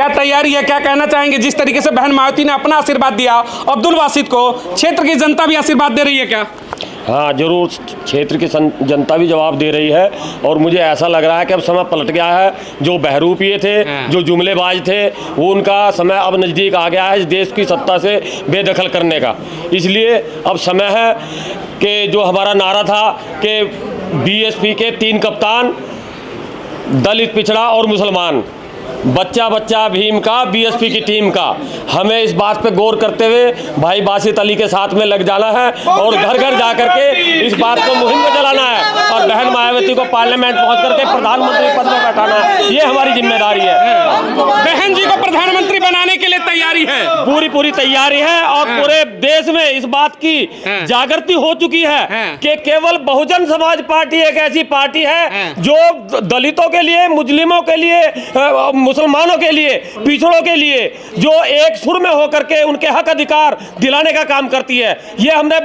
क्या तैयारी है, क्या कहना चाहेंगे? जिस तरीके से बहन मायावती ने अपना आशीर्वाद दिया अब्दुल बासित को, क्षेत्र की जनता भी आशीर्वाद दे रही है क्या? हाँ जरूर, क्षेत्र की जनता भी जवाब दे रही है और मुझे ऐसा लग रहा है कि अब समय पलट गया है। जो बहरूपिये थे, जो जुमलेबाज थे, वो उनका समय अब नज़दीक आ गया है इस देश की सत्ता से बेदखल करने का। इसलिए अब समय है कि जो हमारा नारा था कि बीएसपी के 3 कप्तान, दलित, पिछड़ा और मुसलमान, बच्चा बच्चा भीम का, बीएसपी की टीम का, हमें इस बात पे गौर करते हुए भाई बासित अली के साथ में लग जाना है और घर घर जा करके इस बात को मुहिम में चलाना है और बहन मायावती को पार्लियामेंट पहुंच करके प्रधानमंत्री पद में बैठाना है। ये हमारी जिम्मेदारी है। बहन जी को प्रधानमंत्री बनाने के लिए तैयारी है, पूरी तैयारी है और पूरे देश में इस बात की जागृति हो चुकी है कि केवल बहुजन समाज पार्टी एक ऐसी पार्टी है जो दलितों के लिए, मुस्लिमों के लिए, मुसलमानों के लिए, पिछड़ों के लिए जो एक सुर में होकर के उनके हक अधिकार दिलाने का काम करती है। ये हमने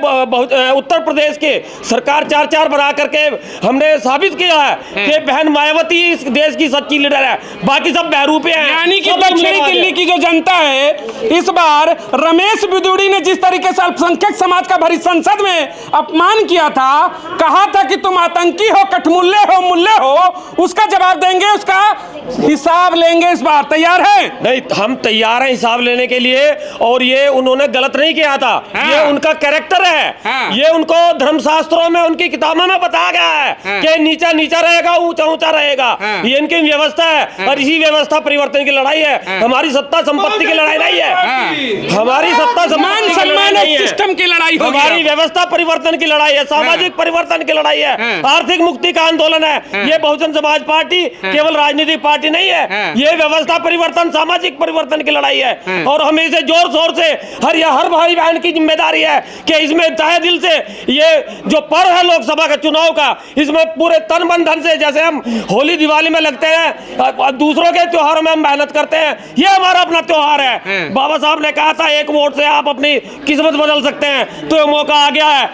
उत्तर प्रदेश के सरकार 4-4 बना करके हमने साबित किया है कि बहन मायावती इस देश की सच्ची लीडर है, बाकी सब बहरूपे हैं। यानी कि दक्षिणी दिल्ली की जो जनता है, इस बार रमेश बिदुड़ी ने जिस तरीके से अल्पसंख्यक समाज का भरी संसद में अपमान किया था, कहा था कि तुम आतंकी हो, कठमुल्ले हो, मुल्ले हो, उसका जवाब देंगे, उसका हिसाब लेंगे। इस बार तैयार है? नहीं, हम तैयार हैं हिसाब लेने के लिए और ये उन्होंने गलत नहीं किया था। ये उनका कैरेक्टर है। ये उनको धर्मशास्त्रों में, उनकी किताबों में बताया गया है कि नीचा नीचा रहेगा, ऊंचा ऊंचा रहेगा। ये इनकी व्यवस्था है और इसी व्यवस्था परिवर्तन की लड़ाई है। हमारी सत्ता संपत्ति की लड़ाई नहीं है, हमारी सत्ता सम्मान सिस्टम की लड़ाई, हमारी व्यवस्था परिवर्तन की लड़ाई है, सामाजिक परिवर्तन की लड़ाई है, आर्थिक मुक्ति का आंदोलन है। ये बहुजन समाज पार्टी केवल राजनीतिक पार्टी नहीं है, ये व्यवस्था परिवर्तन, सामाजिक परिवर्तन की लड़ाई है। और हमें इसे जोर शोर से हर भाई बहन की जिम्मेदारी है कि इसमें तहे दिल से ये जो पर्व है लोकसभा का चुनाव का, इसमें पूरे तन मन धन से, जैसे हम होली दिवाली में लगते हैं, दूसरों के त्योहारों में हम मेहनत करते हैं, ये हमारा अपना त्योहार है। बाबा साहब ने कहा था 1 वोट से आप अपनी किस्मत बदल सकते हैं, तो ये मौका आ गया है।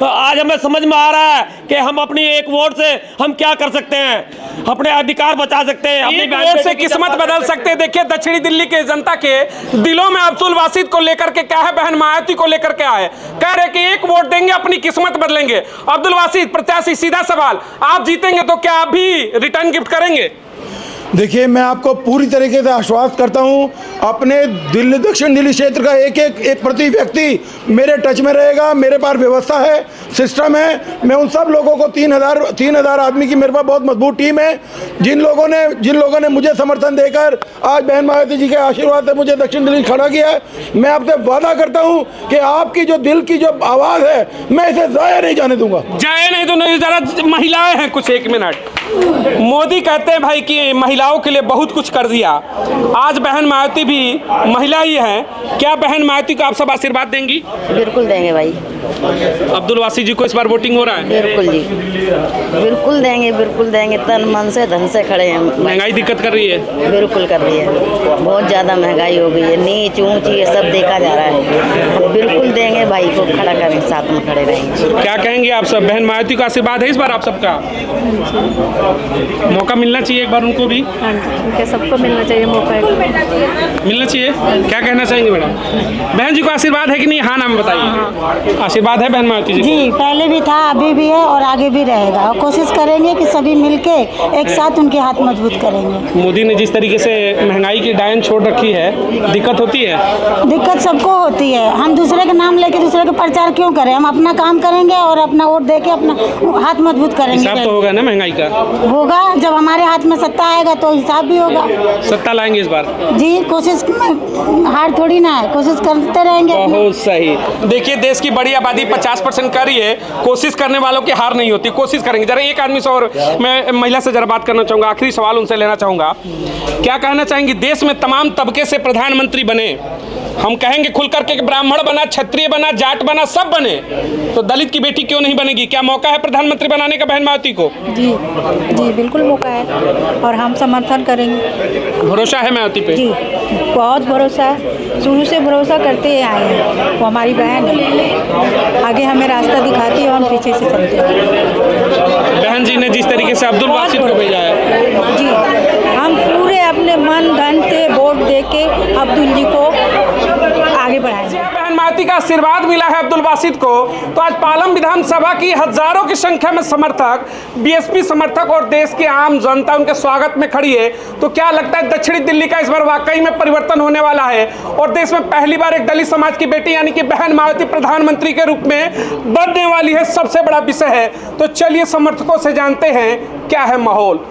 आज हमें समझ में आ रहा है कि हम अपनी 1 वोट से हम क्या कर सकते हैं, अपने अधिकार बचा सकते हैं, अपनी वोट से किस्मत बदल सकते हैं। देखिए दक्षिणी दिल्ली के जनता के दिलों में अब्दुल बासित को लेकर के क्या है, बहन मायावती को लेकर के आए, कह रहे कि 1 वोट देंगे, अपनी किस्मत बदलेंगे। अब्दुल बासित प्रत्याशी, सीधा सवाल, आप जीतेंगे तो क्या आप भी रिटर्न गिफ्ट करेंगे? देखिए, मैं आपको पूरी तरीके से आश्वस्त करता हूं, अपने दिल्ली, दक्षिण दिल्ली क्षेत्र का एक प्रति व्यक्ति मेरे टच में रहेगा। मेरे पास व्यवस्था है, सिस्टम है। मैं उन सब लोगों को 3,000 आदमी की मेरे पास बहुत मजबूत टीम है, जिन लोगों ने मुझे समर्थन देकर आज बहन मायावती जी के आशीर्वाद से मुझे दक्षिण दिल्ली खड़ा किया है। मैं आपसे वादा करता हूँ कि आपकी जो दिल की जो आवाज़ है, मैं इसे ज़ाया नहीं जाने दूंगा। जाए नहीं दूंगा। जरा महिलाएं हैं कुछ, 1 मिनट। मोदी कहते हैं भाई कि महिलाओं के लिए बहुत कुछ कर दिया, आज बहन मायावती भी महिला ही है, क्या बहन मायावती को आप सब आशीर्वाद देंगी? बिल्कुल देंगे भाई। अब्दुल बासित जी को इस बार वोटिंग हो रहा है? बिल्कुल जी, बिल्कुल देंगे, तन मन से धन से खड़े हैं। महंगाई दिक्कत कर रही है? बिल्कुल कर रही है, बहुत ज़्यादा महंगाई हो गई है, नीच ऊंच ये सब देखा जा रहा है। बिल्कुल देंगे भाई को, खड़ा करें, साथ में खड़े रहेंगे। क्या कहेंगे आप सब? बहन मायावती का आशीर्वाद है इस बार आप सबका? मौका मिलना चाहिए एक बार उनको भी? हाँ जी, सबको मिलना चाहिए मौका, मिलना चाहिए। क्या कहना चाहेंगे मैडम? बहन जी को आशीर्वाद है कि नहीं? हाँ नाम बताइए। आशीर्वाद है बहन मायावती जी? पहले भी था, अभी भी है और आगे भी रहेगा, और कोशिश करेंगे कि सभी मिलके एक साथ उनके हाथ मजबूत करेंगे। मोदी ने जिस तरीके से महंगाई की डायन छोड़ रखी है, दिक्कत होती है? दिक्कत सबको होती है, हम दूसरे के नाम लेके दूसरे का प्रचार क्यों करें? हम अपना काम करेंगे और अपना वोट दे के अपना हाथ मजबूत करेंगे। हिसाब तो होगा ना महंगाई का? होगा, जब हमारे हाथ में सत्ता आएगा तो हिसाब भी होगा। सत्ता लाएंगे इस बार? जी, कोशिश, हार थोड़ी ना है, कोशिश करते रहेंगे। बहुत सही। देखिए देश की बड़ी आबादी 50% कर रही है, कोशिश करने वालों की हार नहीं होती, कोशिश करेंगे। जरा एक आदमी से और मैं महिला से जरा बात करना चाहूँगा, आखिरी सवाल उनसे लेना चाहूँगा। क्या कहना चाहेंगे, देश में तमाम तबके से प्रधानमंत्री बने, हम कहेंगे खुल करके कि ब्राह्मण बना, क्षत्रिय बना, जाट बना, सब बने, तो दलित की बेटी क्यों नहीं बनेगी? क्या मौका है प्रधानमंत्री बनाने का बहन मायावती को? जी बिल्कुल मौका है और हम समर्थन करेंगे। भरोसा है मायावती पे? जी बहुत भरोसा है, शुरू से भरोसा करते आए हैं। वो हमारी बहन है, आगे हमें रास्ता दिखाती है और हम पीछे से चलते हैं। बहन जी ने जिस तरीके से अब्दुल बासित को भेजा है, जी हम पूरे अपने मन धन से वोट दे के अब्दुल जी को आगे बढ़ाएंगे। बहन मायावती का आशीर्वाद मिला है अब्दुल बासित को, तो आज पालम विधानसभा की हजारों की संख्या में समर्थक, बीएसपी समर्थक और देश की आम जनता उनके स्वागत में खड़ी है। तो क्या लगता है दक्षिणी दिल्ली का इस बार वाकई में परिवर्तन होने वाला है और देश में पहली बार एक दलित समाज की बेटी यानी कि बहन मायावती प्रधानमंत्री के रूप में बनने वाली है, सबसे बड़ा विषय है। तो चलिए समर्थकों से जानते हैं क्या है माहौल।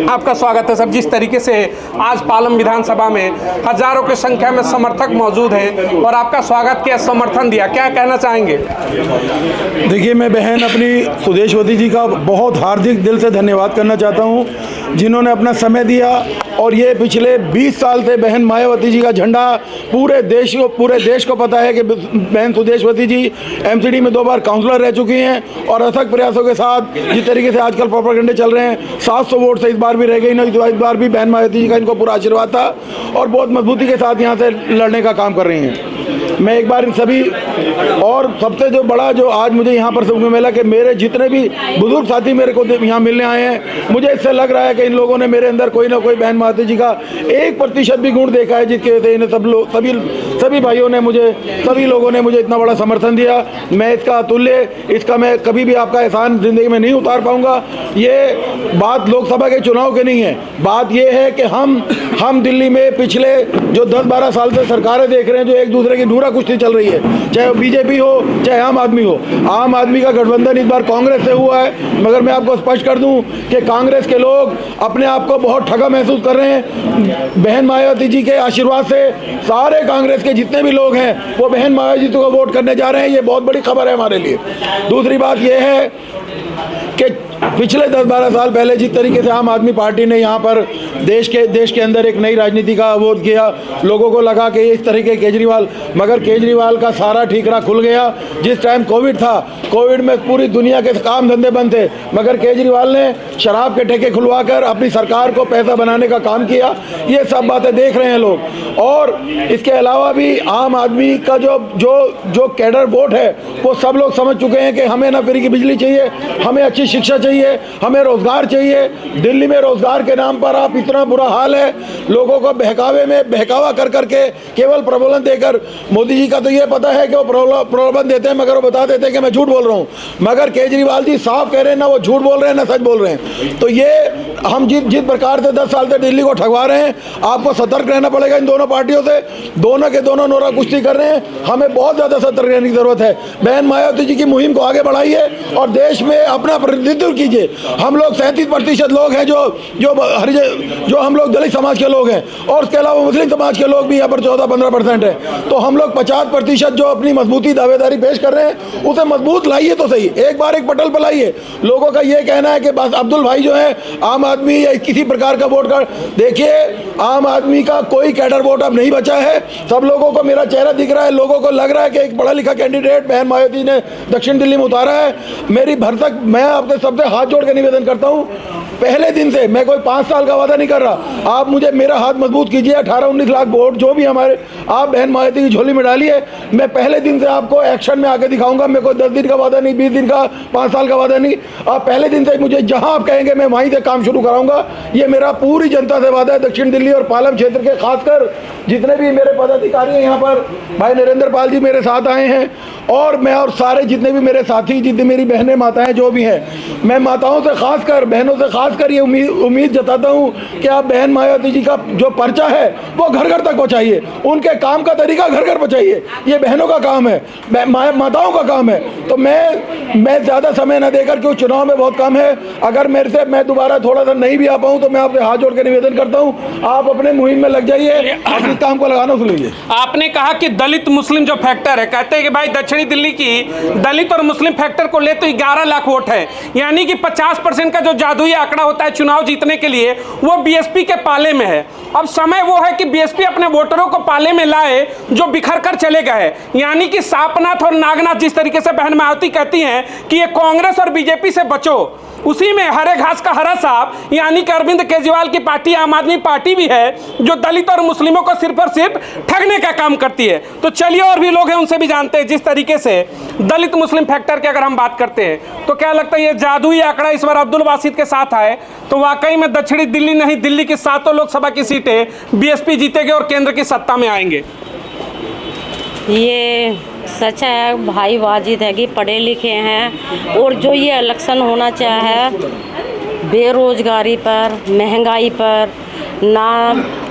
आपका स्वागत है सर। जिस तरीके से आज पालम विधानसभा में हजारों की संख्या में समर्थक मौजूद हैं और आपका स्वागत किया, समर्थन दिया, क्या कहना चाहेंगे? देखिए, मैं बहन अपनी सुदेशवती जी का बहुत हार्दिक दिल से धन्यवाद करना चाहता हूं, जिन्होंने अपना समय दिया और ये पिछले 20 साल से बहन मायावती जी का झंडा पूरे देश को पता है कि बहन सुदेशवती जी एमसीडी में 2 बार काउंसलर रह चुकी हैं और अथक प्रयासों के साथ जिस तरीके से आजकल प्रोपेगेंडे चल रहे हैं, 700 वोट से इस बार भी रह गई ना, इस बार भी बहन मायावती जी का इनको पूरा आशीर्वाद था और बहुत मजबूती के साथ यहाँ से लड़ने का काम कर रही हैं। मैं एक बार इन सभी और सबसे जो बड़ा जो आज मुझे यहाँ पर सबको मिला कि मेरे जितने भी बुजुर्ग साथी मेरे को यहाँ मिलने आए हैं, मुझे इससे लग रहा है कि इन लोगों ने मेरे अंदर कोई ना कोई बहन मायावती जी का 1% भी गुण देखा है, जिसकी वजह से इन्हें सभी भाइयों ने सभी लोगों ने मुझे इतना बड़ा समर्थन दिया। मैं इसका अतुल्य, इसका मैं कभी भी आपका एहसान ज़िंदगी में नहीं उतार पाऊँगा। ये बात लोकसभा के चुनाव की नहीं है, बात ये है कि हम दिल्ली में पिछले जो 10-12 साल से सरकारें देख रहे हैं जो एक दूसरे की नूरा कुश्ती चल रही है, चाहे बीजेपी हो चाहे आम आदमी हो। आम आदमी का गठबंधन इस बार कांग्रेस से हुआ है, मगर मैं आपको स्पष्ट कर दूं कि कांग्रेस के लोग अपने आप को बहुत ठगा महसूस कर रहे हैं। बहन मायावती जी के आशीर्वाद से सारे कांग्रेस के जितने भी लोग हैं वो बहन मायावती जी को वोट करने जा रहे हैं। ये बहुत बड़ी खबर है हमारे लिए। दूसरी बात यह है कि पिछले 10-12 साल पहले जिस तरीके से आम आदमी पार्टी ने यहाँ पर देश के अंदर एक नई राजनीति का अवरोध किया, लोगों को लगा कि इस तरीके केजरीवाल, मगर केजरीवाल का सारा ठीकरा खुल गया। जिस टाइम कोविड था, कोविड में पूरी दुनिया के काम धंधे बंद थे, मगर केजरीवाल ने शराब के ठेके खुलवाकर अपनी सरकार को पैसा बनाने का काम किया। ये सब बातें देख रहे हैं लोग। और इसके अलावा भी आम आदमी का जो कैडर वोट है वो सब लोग समझ चुके हैं कि हमें ना फ्री की बिजली चाहिए, हमें अच्छी शिक्षा चाहिए, हमें रोजगार चाहिए। दिल्ली में रोजगार के नाम पर आप इतना बुरा हाल है, लोगों को बहकावा कर करके केवल प्रलोभन देकर। मोदी जी का तो ये पता है कि वो प्रलोभन देते हैं, मगर वो बता देते हैं कि मैं झूठ बोल रहा हूँ। मगर केजरीवाल जी साफ कह रहे हैं, ना वो झूठ बोल रहे हैं ना सच बोल रहे हैं। तो ये हम जिस प्रकार से 10 साल से दिल्ली को ठगवा रहे हैं, आपको सतर्क रहना पड़ेगा इन दोनों पार्टियों से। दोनों के दोनों नोरा कुश्ती कर रहे हैं, हमें बहुत ज़्यादा सतर्क रहने की ज़रूरत है। बहन मायावती जी की मुहिम को आगे बढ़ाइए और देश में अपना प्रतिनिधित्व कीजिए। हम लोग 37% लोग हैं जो हम लोग दलित समाज के लोग हैं, और उसके अलावा मुस्लिम समाज के लोग भी यहाँ पर 14-15% हैं। तो हम लोग 50% जो अपनी मजबूती दावेदारी पेश कर रहे हैं उसे मजबूत लाइए तो सही, एक बार एक पटल पर लाइए। लोगों का ये कहना है कि बस अब्दुल भाई जो है आम आदमी या किसी प्रकार का वोट कर, देखिए आम आदमी का कोई कैडर वोट अब नहीं बचा है। सब लोगों को मेरा चेहरा दिख रहा है, लोगों को लग रहा है कि एक पढ़ा लिखा कैंडिडेट बहन मायावती ने दक्षिण दिल्ली में उतारा है। मेरी भरसक मैं आपके सबसे हाथ जोड़ के निवेदन करता हूँ, पहले दिन से, मैं कोई 5 साल का वादा नहीं कर रहा, आप मुझे मेरा हाथ मजबूत कीजिए। 18-19 लाख वोट जो भी हमारे आप बहन मायावती की झोली में डालिए। मैं पहले दिन से आपको एक्शन में आके दिखाऊंगा। मैं कोई 10 दिन का वादा नहीं, 20 दिन का, 5 साल का वादा नहीं। आप पहले दिन से मुझे जहां आप कहेंगे मैं वहीं से काम शुरू कराऊंगा। ये मेरा पूरी जनता से वादा है। दक्षिण दिल्ली और पालम क्षेत्र के खासकर जितने भी मेरे पदाधिकारी हैं यहाँ पर, भाई नरेंद्र पाल जी मेरे साथ आए हैं, और मैं और सारे जितने भी मेरे साथी, जितनी मेरी बहनें माताएं जो भी हैं, मैं माताओं से खासकर, बहनों से खासकर ये उम्मीद जताता हूँ कि आप बहन मायावती जी का जो पर्चा है वो घर घर तक पहुँचाइए, उनके काम का तरीका घर घर पहुँचाइए। ये बहनों का काम है, माताओं का काम है। तो मैं ज़्यादा समय न देकर, क्यों चुनाव में बहुत कम है, अगर मेरे से मैं दोबारा थोड़ा सा नहीं भी आ पाऊँ तो मैं आपसे हाथ जोड़ के निवेदन करता हूँ, आप अपने मुहिम में लग जाइए, इस काम को लगाना शुरू कीजिए। आपने कहा कि दलित मुस्लिम जो फैक्टर है, कहते हैं कि भाई दक्षिणी दिल्ली की दलित और मुस्लिम फैक्टर को ले तो 11 लाख वोट है, यानी कि 50% का जो जादुई आंकड़ा होता है चुनाव जीतने के लिए वो बीएसपी के पाले में है। अब समय वो है कि बीएसपी अपने वोटरों को पाले में लाए जो बिखर कर चले गए, यानी कि सापनाथ और नागनाथ जिस तरीके से बहन मायावती कहती हैं कि ये कांग्रेस और बीजेपी से बचो, उसी में हरे घास का हरा साहब यानी कि अरविंद केजरीवाल की पार्टी आम आदमी पार्टी भी है, जो दलित और मुस्लिमों को सिर्फ और सिर्फ ठगने का काम करती है। तो चलिए और भी लोग हैं, उनसे भी जानते हैं। जिस तरीके से दलित मुस्लिम फैक्टर की अगर हम बात करते हैं तो क्या लगता है ये जादुई आंकड़ा इस बार अब्दुल बासित के साथ आए तो वाकई में दक्षिणी दिल्ली नहीं, दिल्ली की 7 लोकसभा की सीटें बीएसपी जीतेगी और केंद्र की सत्ता में आएंगे? ये सच है भाई वाजिद है कि पढ़े लिखे हैं, और जो ये इलेक्शन होना चाहे बेरोजगारी पर, महंगाई पर ना,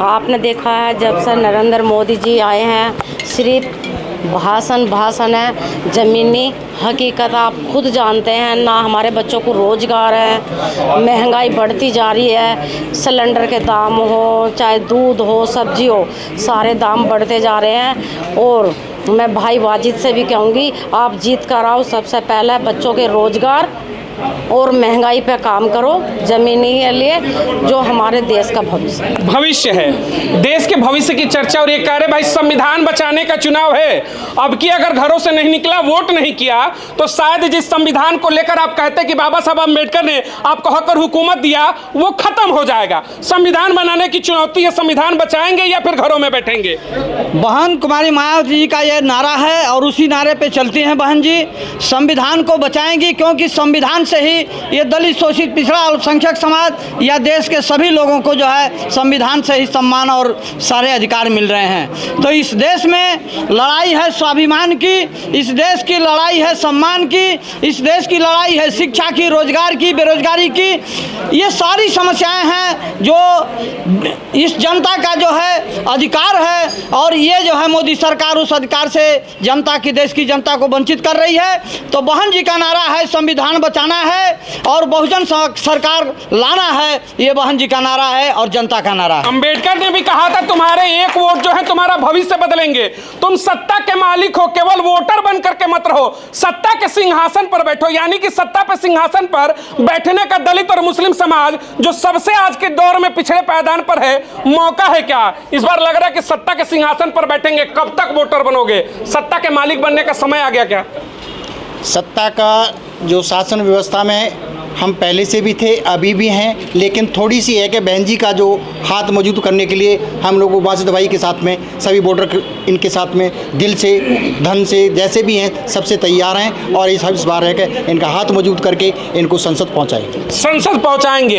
आपने देखा है जब से नरेंद्र मोदी जी आए हैं सिर्फ भाषण है, ज़मीनी हकीकत आप खुद जानते हैं ना। हमारे बच्चों को रोज़गार है, महंगाई बढ़ती जा रही है, सिलेंडर के दाम हो, चाहे दूध हो, सब्जी हो, सारे दाम बढ़ते जा रहे हैं। और मैं भाई वाजिद से भी कहूँगी आप जीत कर आओ, सबसे पहले बच्चों के रोज़गार और महंगाई पे काम करो, ज़मीनी के लिए जो हमारे देश का भविष्य है। देश के भविष्य की चर्चा, और ये कह रहे भाई संविधान बचाने का चुनाव है। अब की अगर घरों से नहीं निकला, वोट नहीं किया, तो शायद जिस संविधान को लेकर आप कहते कि बाबा साहब अम्बेडकर ने आपको हक और हुकूमत दिया, वो खत्म हो जाएगा। संविधान बनाने की चुनौती है, संविधान बचाएंगे या फिर घरों में बैठेंगे? बहन कुमारी मायावती जी का ये नारा है और उसी नारे पे चलती हैं बहन जी। संविधान को बचाएंगी क्योंकि संविधान से ही ये दलित, शोषित, पिछड़ा, अल्पसंख्यक समाज या देश के सभी लोगों को जो है संविधान से ही सम्मान और सारे अधिकार मिल रहे हैं। तो इस देश में लड़ाई है स्वाभिमान की, इस देश की लड़ाई है सम्मान की, इस देश की लड़ाई है शिक्षा की, रोजगार की, बेरोजगारी की। ये सारी समस्याएं हैं जो इस जनता का जो है अधिकार है, और ये जो है मोदी सरकार उस अधिकार से जनता की, देश की जनता को वंचित कर रही है। तो बहन जी का नारा है संविधान बचाना है और बहुजन सरकार लाना है, ये बहन जी का नारा है और जनता का नारा है। अंबेडकर ने भी कहा था तुम्हारे एक वोट जो है तुम्हारा भविष्य बदलेंगे। तुम सत्ता के मालिक हो, केवल वोटर बन करके मत रहो, सत्ता के सिंहासन पर बैठो। यानी कि सत्ता पे सिंहासन पर बैठने का दलित और मुस्लिम समाज जो सबसे आज के दौर में पिछड़े पायदान पर है, मौका है क्या? इस बार लग रहा है कि सत्ता के सिंहासन पर बैठेंगे। कब तक वोटर बनोगे? सत्ता के मालिक बनने का समय आ गया क्या? सत्ता का जो शासन व्यवस्था में हम पहले से भी थे, अभी भी हैं, लेकिन थोड़ी सी है कि बहन जी का जो हाथ मजबूत करने के लिए हम लोग वाजिद भाई के साथ में, सभी वोटर इनके साथ में दिल से, धन से, जैसे भी हैं सबसे तैयार हैं। और इस बार है कि इनका हाथ मजबूत करके इनको संसद पहुंचाएंगे। संसद पहुंचाएंगे।